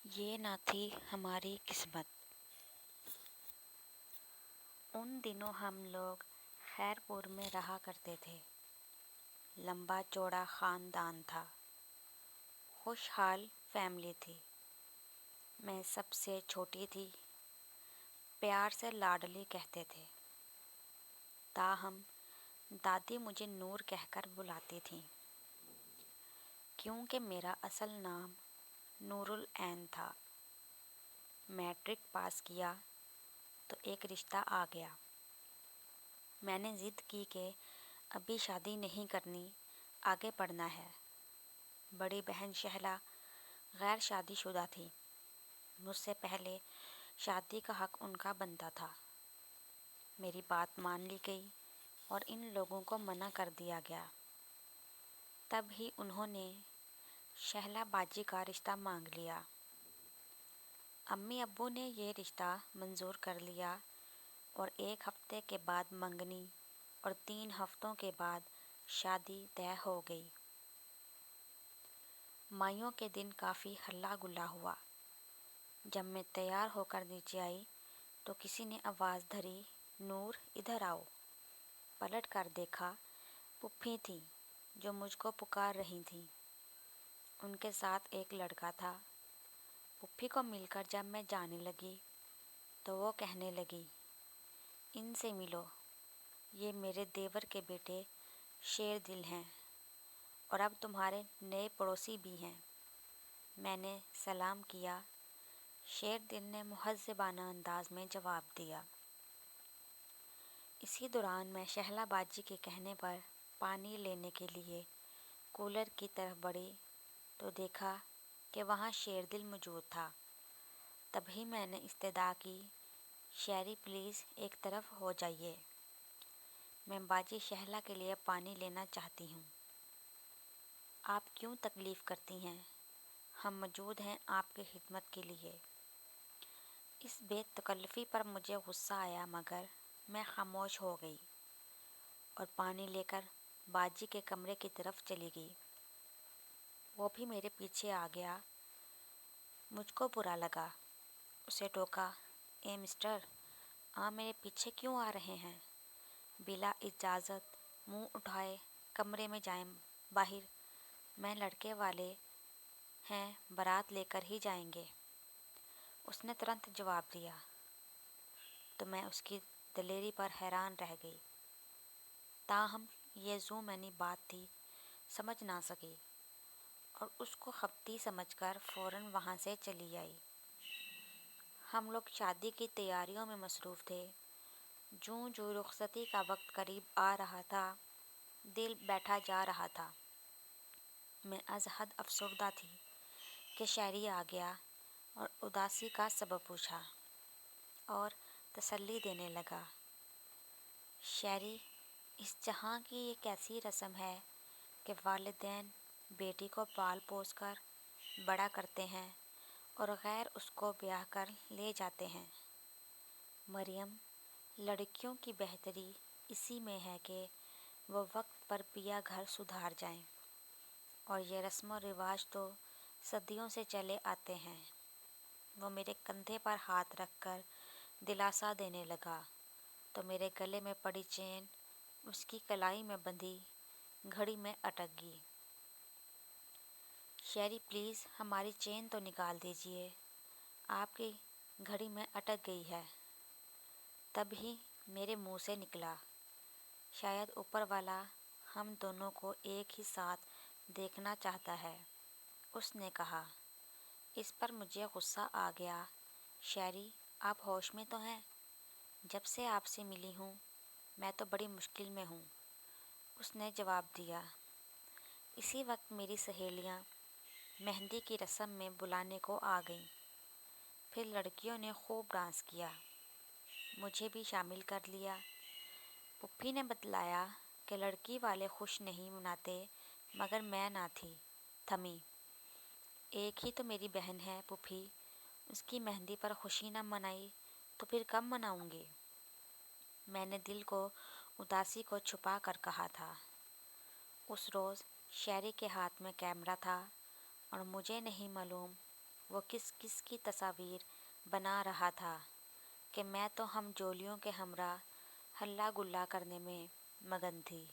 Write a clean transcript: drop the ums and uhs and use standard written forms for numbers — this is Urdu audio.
یہ نہ تھی ہماری قسمت۔ ان دنوں ہم لوگ خیر پور میں رہا کرتے تھے۔ لمبا چوڑا خاندان تھا، خوشحال فیملی تھی۔ میں سب سے چھوٹی تھی، پیار سے لاڈلی کہتے تھے۔ تاہم دادی مجھے نور کہہ کر بلاتی تھیں، کیونکہ میرا اصل نام نور العین تھا۔ میٹرک پاس کیا تو ایک رشتہ آ گیا۔ میں نے ضد کی کہ ابھی شادی نہیں کرنی، آگے پڑھنا ہے۔ بڑی بہن شہلا غیر شادی شدہ تھی، مجھ سے پہلے شادی کا حق ان کا بنتا تھا۔ میری بات مان لی گئی اور ان لوگوں کو منع کر دیا گیا۔ تب ہی انہوں نے شہلا باجی کا رشتہ مانگ لیا۔ امی ابو نے یہ رشتہ منظور کر لیا اور 1 ہفتے کے بعد منگنی اور 3 ہفتوں کے بعد شادی طے ہو گئی۔ مائیوں کے دن کافی ہلا گلا ہوا۔ جب میں تیار ہو کر نیچے آئی تو کسی نے آواز دھری، نور ادھر آؤ۔ پلٹ کر دیکھا، پھوپھی تھیں جو مجھ کو پکار رہی تھیں۔ ان کے ساتھ ایک لڑکا تھا۔ پھوپھی کو مل کر جب میں جانے لگی تو وہ کہنے لگی، ان سے ملو، یہ میرے دیور کے بیٹے شیر دل ہیں اور اب تمہارے نئے پڑوسی بھی ہیں۔ میں نے سلام کیا۔ شیر دل نے مہذبانہ انداز میں جواب دیا۔ اسی دوران میں شہلا باجی کے کہنے پر پانی لینے کے لیے کولر کی طرف بڑھی تو دیکھا کہ وہاں شیر دل موجود تھا۔ تبھی میں نے استدعا کی، شیری پلیز ایک طرف ہو جائیے، میں باجی شہلا کے لیے پانی لینا چاہتی ہوں۔ آپ کیوں تکلیف کرتی ہیں، ہم موجود ہیں آپ کی خدمت کے لیے۔ اس بے تکلفی پر مجھے غصہ آیا مگر میں خاموش ہو گئی اور پانی لے کر باجی کے کمرے کی طرف چلی گئی۔ وہ بھی میرے پیچھے آ گیا۔ مجھ کو برا لگا، اسے ٹوکا، اے مسٹر، آپ میرے پیچھے کیوں آ رہے ہیں؟ بلا اجازت منہ اٹھائے کمرے میں جائیں باہر، میں لڑکے والے ہیں، بارات لے کر ہی جائیں گے۔ اس نے ترنت جواب دیا تو میں اس کی دلیری پر حیران رہ گئی۔ تاہم یہ ذومعنی بات تھی، سمجھ نہ سکی اور اس کو خبطی سمجھ کر فوراً وہاں سے چلی آئی۔ ہم لوگ شادی کی تیاریوں میں مصروف تھے۔ جوں جوں رخصتی کا وقت قریب آ رہا تھا، دل بیٹھا جا رہا تھا۔ میں از حد افسردہ تھی کہ شیری آ گیا اور اداسی کا سبب پوچھا اور تسلی دینے لگا۔ شیری، اس جہاں کی یہ کیسی رسم ہے کہ والدین بیٹی کو پال پوس کر بڑا کرتے ہیں اور غیر اس کو بیاہ کر لے جاتے ہیں۔ مریم، لڑکیوں کی بہتری اسی میں ہے کہ وہ وقت پر پیا گھر سدھار جائیں، اور یہ رسم و رواج تو صدیوں سے چلے آتے ہیں۔ وہ میرے کندھے پر ہاتھ رکھ کر دلاسا دینے لگا تو میرے گلے میں پڑی چین اس کی کلائی میں بندھی گھڑی میں اٹک گئی۔ شیری پلیز ہماری چین تو نکال دیجیے، آپ کی گھڑی میں اٹک گئی ہے۔ تب ہی میرے منہ سے نکلا، شاید اوپر والا ہم دونوں کو ایک ہی ساتھ دیکھنا چاہتا ہے۔ اس نے کہا۔ اس پر مجھے غصہ آ گیا۔ شیری، آپ ہوش میں تو ہیں؟ جب سے آپ سے ملی ہوں میں تو بڑی مشکل میں ہوں، اس نے جواب دیا۔ اسی وقت میری سہیلیاں مہندی کی رسم میں بلانے کو آ گئیں۔ پھر لڑکیوں نے خوب ڈانس کیا، مجھے بھی شامل کر لیا۔ پھوپھی نے بتلایا کہ لڑکی والے خوش نہیں مناتے مگر میں نہ تھمی۔ ایک ہی تو میری بہن ہے پھوپھی، اس کی مہندی پر خوشی نہ منائی تو پھر کب مناؤں گی؟ میں نے دل کو اداسی کو چھپا کر کہا تھا۔ اس روز شیری کے ہاتھ میں کیمرہ تھا اور مجھے نہیں معلوم وہ کس کس کی تصاویر بنا رہا تھا کہ میں تو ہم جولیوں کے ہمراہ ہلا گلا کرنے میں مگن تھی۔